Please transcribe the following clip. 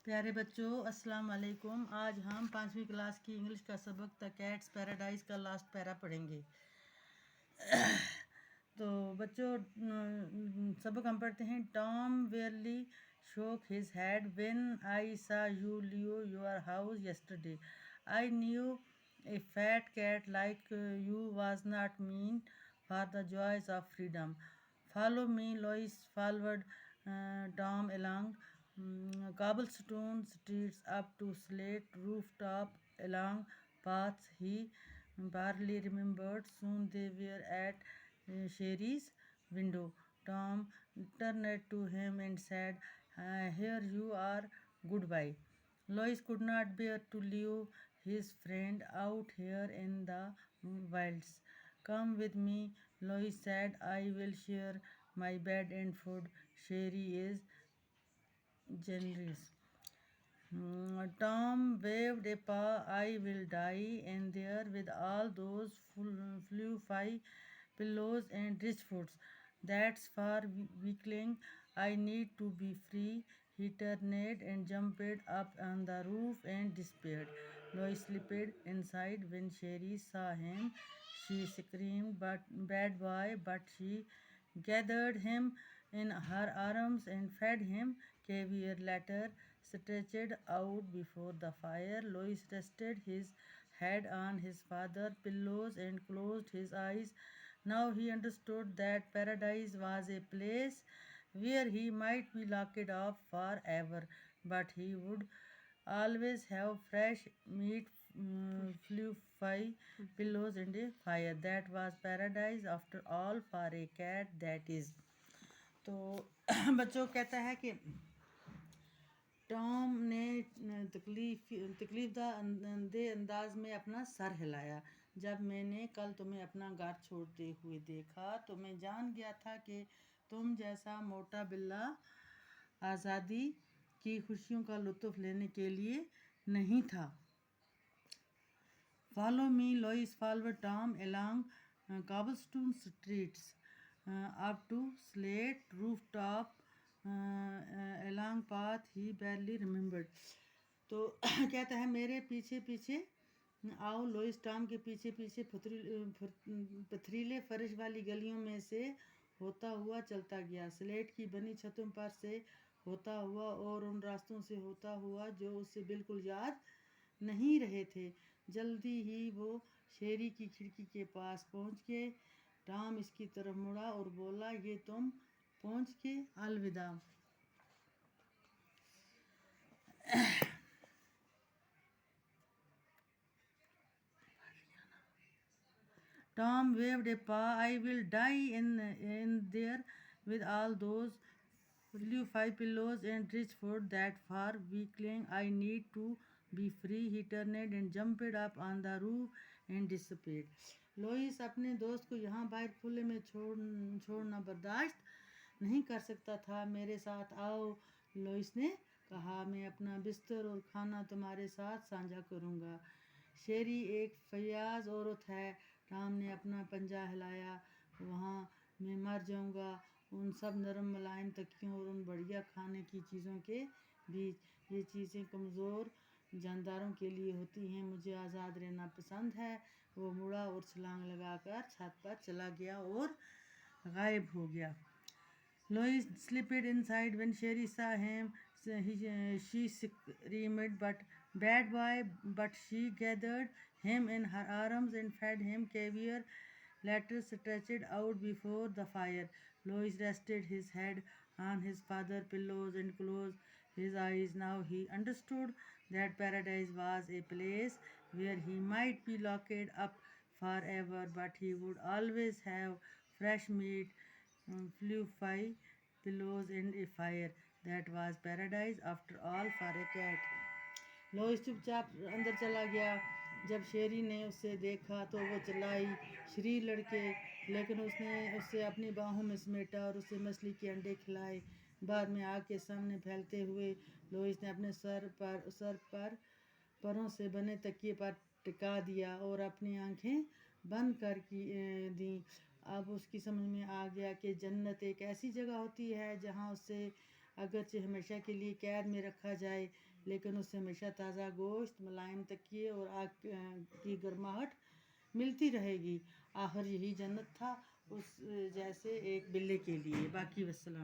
प्यारे बच्चों, अस्सलाम वालेकुम। आज हम 5वीं क्लास की इंग्लिश का सबक द कैट्स पैराडाइज का लास्ट पैरा पढ़ेंगे। तो बच्चों, सबक हम पढ़ते हैं। Tom wearily shook his head when I saw you leave your house yesterday. I knew a fat cat like you was not meant for the joys of freedom. Follow me, Lois followed Tom along cobblestone streets up to slate rooftop along paths he barely remembered. Soon they were at Sherry's window. Tom turned to him and said, "Here you are, goodbye." Lois could not bear to leave his friend out here in the wilds. "Come with me," Lois said. "I will share my bed and food. Sherry is generous." Tom waved a paw. "I will die in there with all those fluffy pillows and rich foods. That's for weakling. I need to be free." He turned and jumped up on the roof and disappeared. Lois slipped inside. When Sherry saw him, she screamed, "But bad boy!" But she gathered him in her arms and fed him caviar. Later, stretched out before the fire, Lois rested his head on his father's pillows and closed his eyes. Now he understood that paradise was a place where he might be locked up forever, but he would always have fresh meat, fluffy pillows, and a fire. That was paradise after all for a cat, that is. तो बच्चों कहता है कि Tom ने तकलीफ दे अंदाज में अपना सर हिलाया। "जब मैंने कल तुम्हें अपना घर छोड़ते हुए देखा तो मैं जान गया था कि तुम जैसा मोटा बिल्ला आज़ादी की खुशियों का लुत्फ लेने के लिए नहीं था." "Follow me," Lois followed Tom along cobblestone streets up to slate rooftop along path he barely remembered. तो कहता है, "मेरे पीछे पीछे आओ." लोइस टॉम के पीछे पीछे पथरीले फर्श वाली गलियों में से होता हुआ चलता गया, स्लेट की बनी छतों पर से होता हुआ और उन रास्तों से होता हुआ जो उसे बिल्कुल याद नहीं रहे थे। जल्दी ही वो शेरी की खिड़की के पास पहुंच गए। टॉम इसकी तरफ मुड़ा और बोला, "ये तुम पहुंच के अलविदा." Tom waved a paw. "I will die in there with all those fluffy pillows and rich food. That for weakling. I need to be free." He turned and jumped up on the roof and disappeared. Lois अपने दोस्त को यहाँ बाहर खुले में छोड़ना बर्दाश्त नहीं कर सकता था। "मेरे साथ आओ," लोइस ने कहा। "मैं अपना बिस्तर और खाना तुम्हारे साथ साझा करूँगा." शेरी एक फयाज औरत है। टॉम ने अपना पंजा हिलाया। "वहाँ मैं मर जाऊँगा उन सब नरम मुलायम तकियों और उन बढ़िया खाने की चीज़ों के बीच। ये चीज़ें कमज़ोर जानदारों के लिए होती हैं। मुझे आज़ाद रहना पसंद है." वो मुड़ा और छलांग लगाकर छत पर चला गया और गायब हो गया। Lois slipped inside. When Sherry saw him, she screamed, "But bad boy!" But she gathered him in her arms and fed him caviar. Later, stretched out before the fire, Lois rested his head on his father's pillows and closed his eyes. Now he understood that paradise was a place where he might be locked up forever, but he would always have fresh meat, fluffy pillows, and a fire. That was paradise after all for a cat. Lois चुपचाप अंदर चला गया। जब शेरी ने उसे देखा तो वो चिल्लाई, "श्री लड़के!" लेकिन उसने उसे अपनी बाहों में समेटा और उसे मछली के अंडे खिलाए। बाद में आग के सामने फैलते हुए लोइस ने अपने सर पर परों से बने तकिए पर टिका दिया और अपनी आंखें बंद कर दी। अब उसकी समझ में आ गया कि जन्नत एक ऐसी जगह होती है जहाँ उसे अगरचे हमेशा के लिए कैद में रखा जाए, लेकिन उसे हमेशा ताज़ा गोश्त, मुलायम तकिए और आग की गर्माहट मिलती रहेगी। आखिर यही जन्नत था उस जैसे एक बिल्ली के लिए। बाकी वस्सलाम।